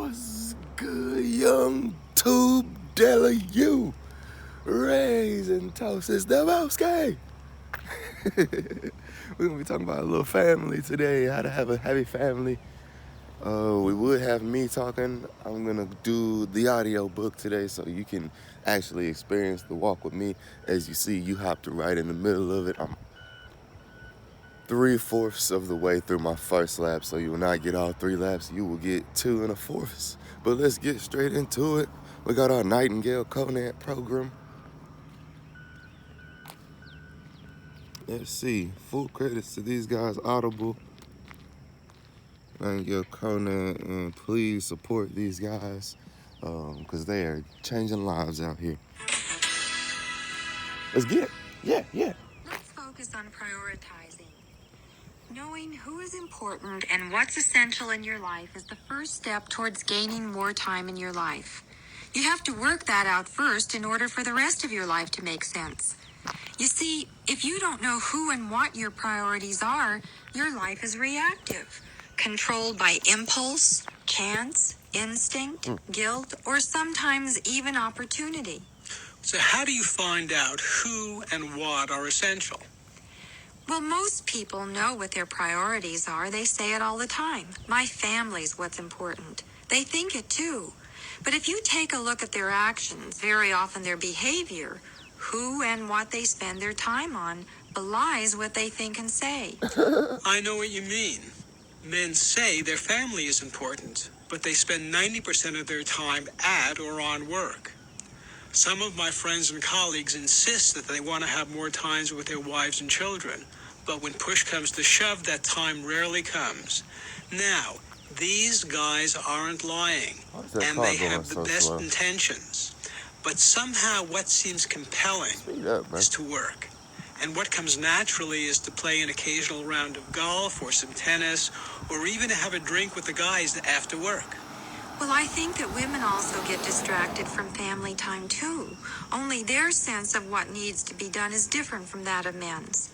What's good, young tube deli you? Raisin Toast is the most gay. We're gonna be talking about a little family today, how to have a happy family. We would have me talking. I'm gonna do the audio book today so you can actually experience the walk with me. As you see, you hopped right in the middle of it. I'm 3/4 of the way through my first lap, so you will not get all 3 laps. You will get 2 1/4. But let's get straight into it. We got our Nightingale Conant program. Let's see. Full credits to these guys, Audible, Nightingale Conant, and please support these guys because they are changing lives out here. Let's get it. Yeah. Let's focus on prioritizing. Knowing who is important and what's essential in your life is the first step towards gaining more time in your life. You have to work that out first in order for the rest of your life to make sense. You see, if you don't know who and what your priorities are, your life is reactive, controlled by impulse, chance, instinct, guilt, or sometimes even opportunity. So how do you find out who and what are essential? Well, most people know what their priorities are. They say it all the time. My family's what's important. They think it too. But if you take a look at their actions, very often their behavior, who and what they spend their time on belies what they think and say. I know what you mean. Men say their family is important, but they spend 90% of their time at or on work. Some of my friends and colleagues insist that they want to have more times with their wives and children, but when push comes to shove, that time rarely comes. Now, these guys aren't lying, and they have the best intentions. But somehow what seems compelling is to work. And what comes naturally is to play an occasional round of golf or some tennis, or even to have a drink with the guys after work. Well, I think that women also get distracted from family time too. Only their sense of what needs to be done is different from that of men's.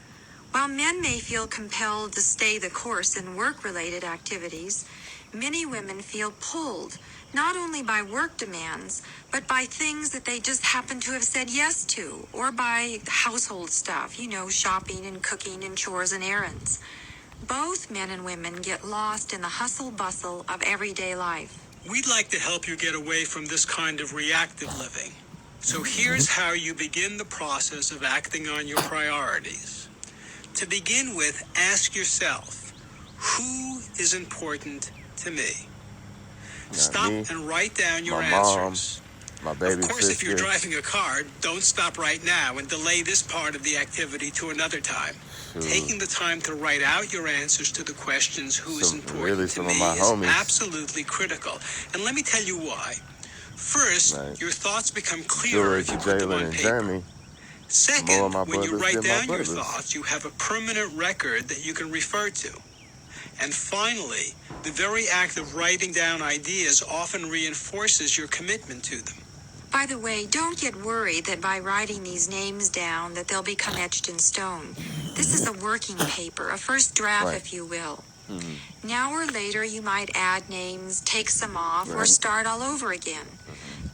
While men may feel compelled to stay the course in work-related activities, many women feel pulled, not only by work demands, but by things that they just happen to have said yes to, or by household stuff, shopping and cooking and chores and errands. Both men and women get lost in the hustle-bustle of everyday life. We'd like to help you get away from this kind of reactive living. So here's how you begin the process of acting on your priorities. To begin with, ask yourself, who is important to me? Stop and write down your answers. My baby of course, sister. If you're driving a car, don't stop right now and delay this part of the activity to another time. Taking the time to write out your answers to the questions who is important to me is absolutely critical. And let me tell you why. First, your thoughts become clearer if you put them on paper. Second, when you write down your thoughts, you have a permanent record that you can refer to. And finally, the very act of writing down ideas often reinforces your commitment to them. By the way, don't get worried that by writing these names down that they'll become etched in stone. This is a working paper, a first draft, if you will. Now or later, you might add names, take some off, or start all over again.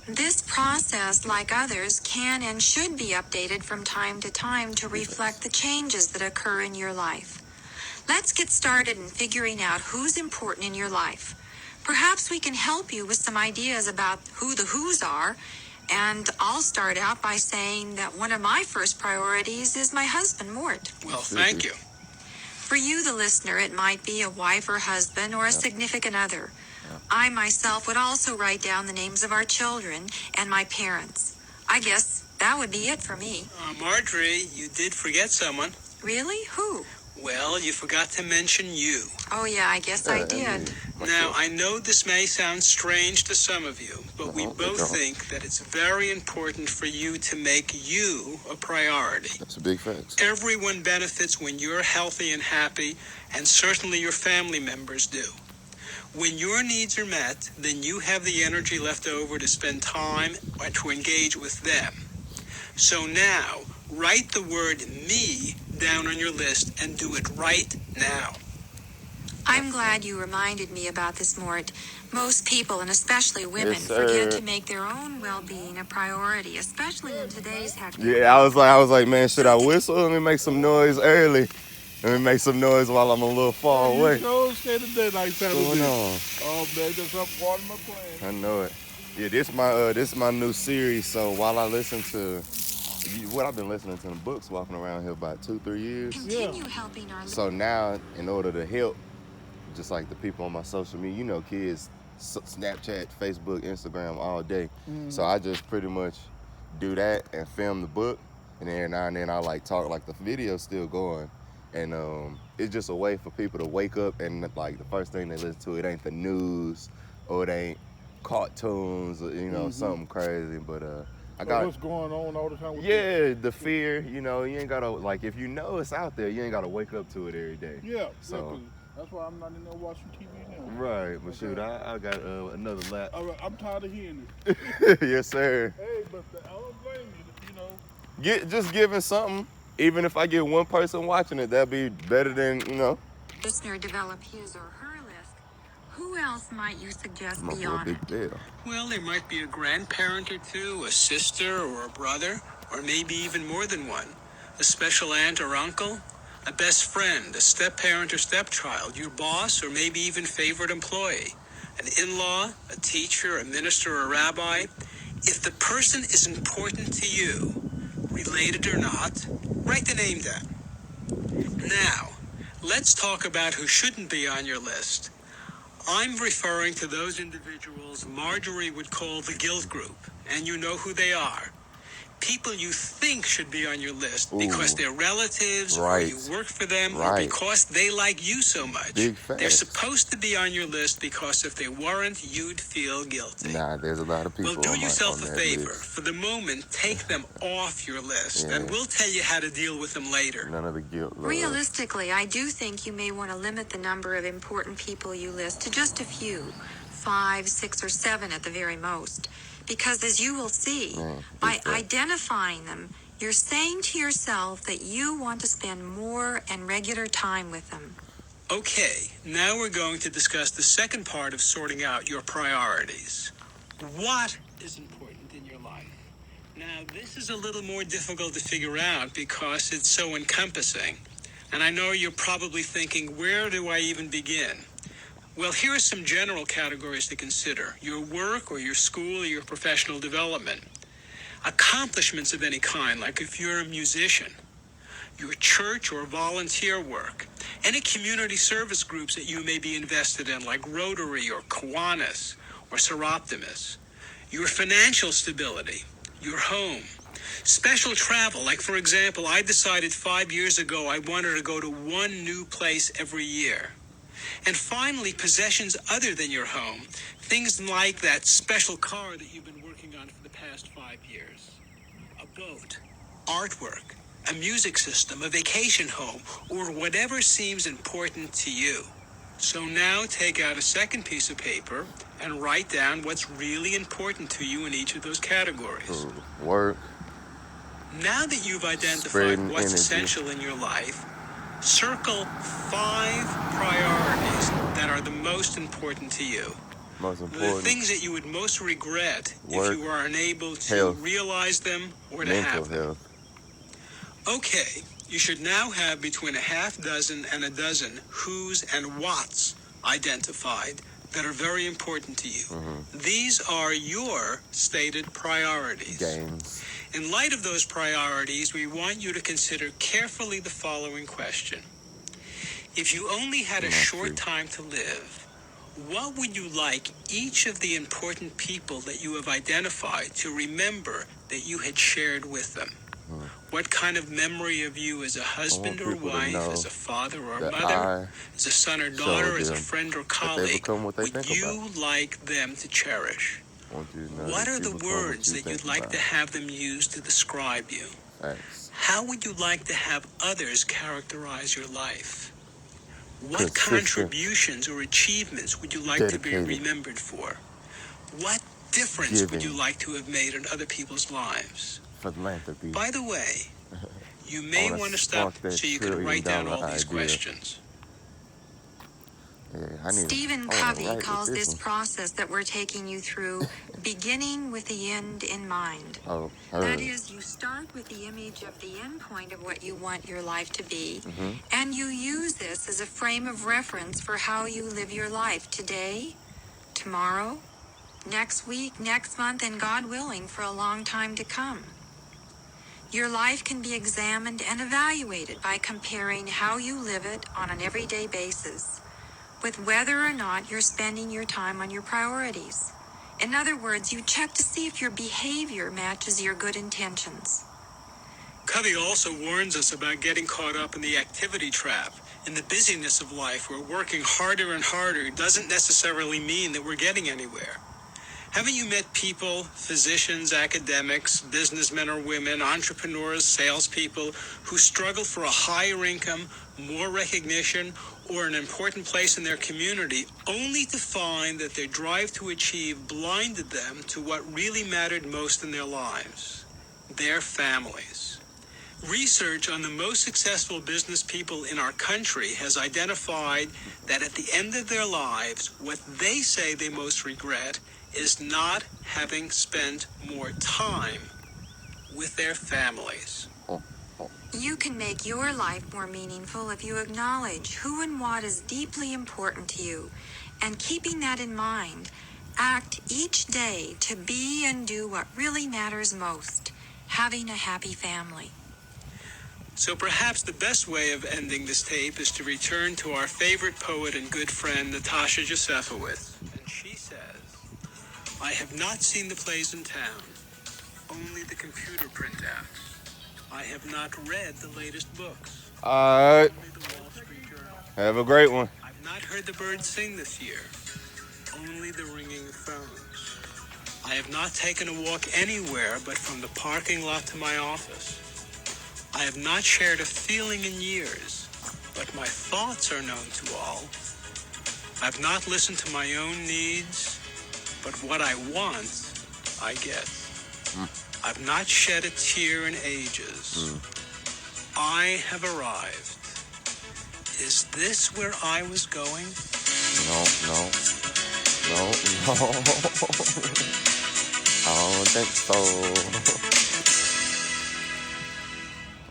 This process, like others, can and should be updated from time to time to reflect the changes that occur in your life. Let's get started in figuring out who's important in your life. Perhaps we can help you with some ideas about who the who's are, and I'll start out by saying that one of my first priorities is my husband, Mort. Well, thank you. For you, the listener, it might be a wife or husband or a significant other. I myself would also write down the names of our children and my parents. I guess that would be it for me. Marjorie, you did forget someone. Really? Who? Well, you forgot to mention you. Oh, yeah, I guess I did. Now, I know this may sound strange to some of you, but we both think that it's very important for you to make you a priority. That's a big fact. Everyone benefits when you're healthy and happy, and certainly your family members do. When your needs are met, then you have the energy left over to spend time or to engage with them. So now, write the word me down on your list and do it right now. I'm glad you reminded me about this, Mort. Most people, and especially women, Yes, forget sir. to make their own well-being a priority, especially in today's hectic. Yeah, I was like, man, should I whistle? Let me make some noise early. Let me make some noise while I'm a little far You away. sure scared to death like What's going on? Oh man, just up watering my plant. I know it. Yeah, this my new series. So while I listen to what I've been listening to the books walking around here about 2-3 years. Continue helping our So now, in order to help, just like the people on my social media, you know, kids, Snapchat, Facebook, Instagram all day. So I just pretty much do that and film the book, and then every now and then I like talk, like the video's still going, and it's just a way for people to wake up and like the first thing they listen to, it ain't the news or it ain't cartoons or something crazy, but I got what's going on all the time with the fear, you ain't gotta, like, if you know it's out there, you ain't gotta wake up to it every day. So that's why I'm not in there watching TV now. right, but shoot, I got another lap. I'm tired of hearing it. Yes, sir. Hey, but I don't blame you, Just giving something, even if I get one person watching it, that'd be better than, listener develop his or her list. Who else might you suggest I'm be a on big it? deal. Well, there might be a grandparent or two, a sister or a brother, or maybe even more than one. A special aunt or uncle, a best friend, a step-parent or stepchild, your boss, or maybe even favorite employee, an in-law, a teacher, a minister, or a rabbi. If the person is important to you, related or not, write the name down. Now, let's talk about who shouldn't be on your list. I'm referring to those individuals Marjorie would call the guilt group, and you know who they are. People you think should be on your list because they're relatives, or you work for them, or because they like you so much. They're supposed to be on your list because if they weren't, you'd feel guilty. Nah, there's a lot of people. Well, do yourself a favor. For the moment, take them off your list, and we'll tell you how to deal with them later. None of the guilt. Realistically, I do think you may want to limit the number of important people you list to just a few, 5, 6, or 7 at the very most. Because as you will see, by identifying them, you're saying to yourself that you want to spend more and regular time with them. Okay, now we're going to discuss the second part of sorting out your priorities. What is important in your life? Now, this is a little more difficult to figure out because it's so encompassing. And I know you're probably thinking, where do I even begin? Well, here are some general categories to consider: your work or your school or your professional development, accomplishments of any kind, like if you're a musician, your church or volunteer work, any community service groups that you may be invested in, like Rotary or Kiwanis or Seroptimus, your financial stability, your home, special travel, like, for example, I decided 5 years ago I wanted to go to one new place every year. And finally, possessions other than your home. Things like that special car that you've been working on for the past 5 years. A boat, artwork, a music system, a vacation home, or whatever seems important to you. So now take out a second piece of paper and write down what's really important to you in each of those categories. Work. Now that you've identified what's essential in your life, circle 5 priorities that are the most important to you. The things that you would most regret if you are unable to realize them or to have them. Okay, you should now have between a half dozen and a dozen who's and what's identified that are very important to you. These are your stated priorities. Games. In light of those priorities, we want you to consider carefully the following question. If you only had a short time to live, what would you like each of the important people that you have identified to remember that you had shared with them? What kind of memory of you as a husband or wife, as a father or a mother, as a son or daughter, as a friend or colleague, would you like them to cherish? What are the words that you'd like to have them use to describe you? How would you like to have others characterize your life? What contributions or achievements would you like to be remembered for? What difference would you like to have made in other people's lives? By the way, you may want to stop so you can write down all these questions. Yeah, Stephen I wanna Covey write with calls this one. process that we're taking you through beginning with the end in mind. Oh, That heard. is, you start with the image of the end point of what you want your life to be, Mm-hmm. and you use this as a frame of reference for how you live your life today, tomorrow, next week, next month, and God willing, for a long time to come. Your life can be examined and evaluated by comparing how you live it on an everyday basis with whether or not you're spending your time on your priorities. In other words, you check to see if your behavior matches your good intentions. Covey also warns us about getting caught up in the activity trap. In the busyness of life, where working harder and harder doesn't necessarily mean that we're getting anywhere. Haven't you met people, physicians, academics, businessmen or women, entrepreneurs, salespeople, who struggle for a higher income, more recognition, or an important place in their community, only to find that their drive to achieve blinded them to what really mattered most in their lives? Their families. Research on the most successful business people in our country has identified that at the end of their lives, what they say they most regret is not having spent more time with their families. You can make your life more meaningful if you acknowledge who and what is deeply important to you, and keeping that in mind, act each day to be and do what really matters most, having a happy family. So perhaps the best way of ending this tape is to return to our favorite poet and good friend, Natasha Josefowitz. And she says, I have not seen the plays in town, only the computer printouts. I have not read the latest books, All right. only the Wall Street Journal. Have a great one. I've not heard the birds sing this year, only the ringing of phones. I have not taken a walk anywhere but from the parking lot to my office. I have not shared a feeling in years, but my thoughts are known to all. I've not listened to my own needs, but what I want, I get. I've not shed a tear in ages. I have arrived. Is this where I was going? No. I don't think so.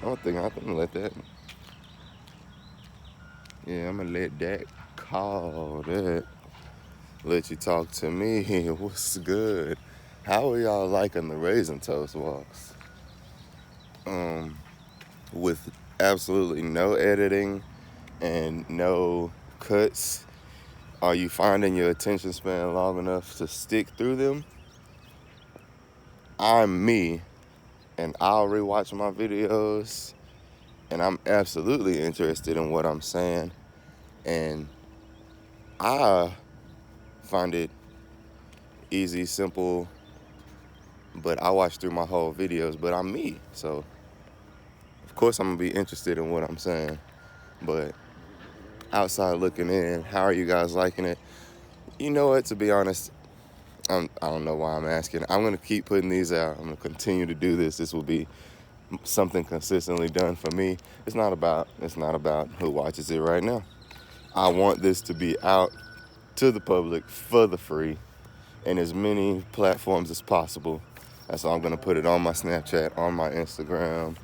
I don't think I can let that. Yeah, I'm gonna let that call that. Let you talk to me. What's good? How are y'all liking the Raisin Toast walks? With absolutely no editing and no cuts, are you finding your attention span long enough to stick through them? I'm me, and I'll rewatch my videos, and I'm absolutely interested in what I'm saying, and I find it easy, simple, but I watch through my whole videos, but I'm me, so of course I'm gonna be interested in what I'm saying. But outside looking in, how are you guys liking it? You know what, to be honest, I don't know why I'm asking. I'm gonna keep putting these out. I'm gonna continue to do this. This will be something consistently done for me. It's not about who watches it right now. I want this to be out to the public for the free in as many platforms as possible. That's why I'm gonna put it on my Snapchat, on my Instagram.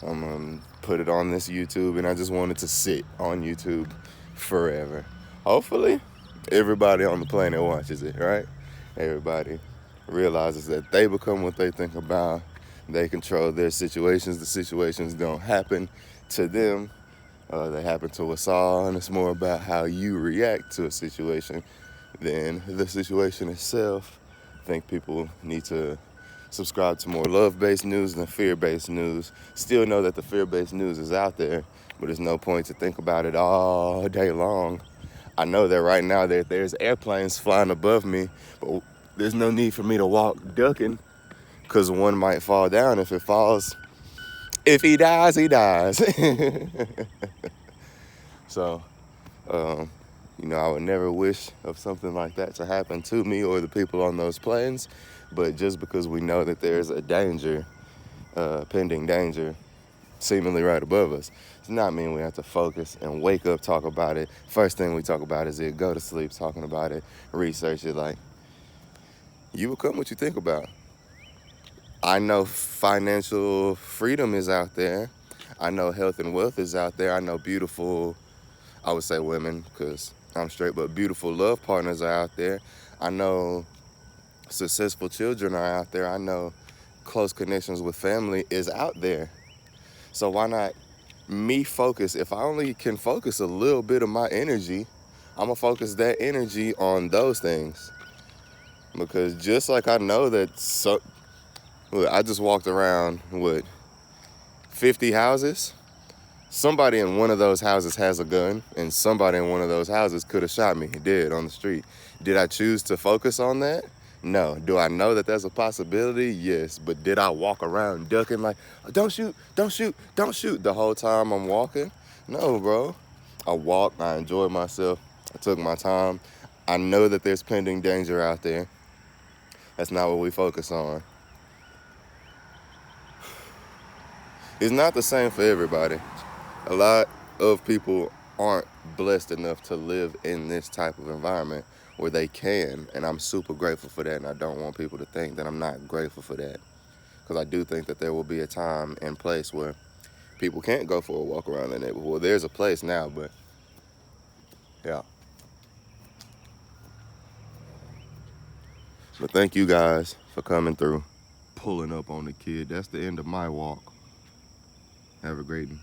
I'm gonna put it on this YouTube, and I just want it to sit on YouTube forever. Hopefully, everybody on the planet watches it, right? Everybody realizes that they become what they think about. They control their situations. The situations don't happen to them. They happen to us all, and it's more about how you react to a situation than the situation itself. I think people need to subscribe to more love-based news than fear-based news. Still know that the fear-based news is out there, but there's no point to think about it all day long. I know that right now there's airplanes flying above me, but there's no need for me to walk ducking, because one might fall down. If it falls, if he dies, he dies. So, I would never wish of something like that to happen to me or the people on those planes. But just because we know that there's a danger, pending danger, seemingly right above us. It's not mean we have to focus and wake up, talk about it. First thing we talk about is it, go to sleep talking about it, research it. Like, you become what you think about. I know financial freedom is out there. I know health and wealth is out there. I know beautiful, I would say women because I'm straight, but beautiful love partners are out there. I know successful children are out there. I know close connections with family is out there. So why not me focus? If I only can focus a little bit of my energy, I'm going to focus that energy on those things. Because just like I know that I just walked around with 50 houses. Somebody in one of those houses has a gun, and somebody in one of those houses could have shot me dead on the street. Did I choose to focus on that? No. Do I know that there's a possibility? Yes. But did I walk around ducking like, don't shoot, don't shoot, don't shoot the whole time I'm walking? No, bro. I walked, I enjoyed myself, I took my time. I know that there's pending danger out there. That's not what we focus on. It's not the same for everybody. A lot of people aren't blessed enough to live in this type of environment where they can, and I'm super grateful for that, and I don't want people to think that I'm not grateful for that, because I do think that there will be a time and place where people can't go for a walk around the neighborhood. Well, there's a place now, but yeah. But thank you guys for coming through, pulling up on the kid. That's the end of my walk. Have a great one.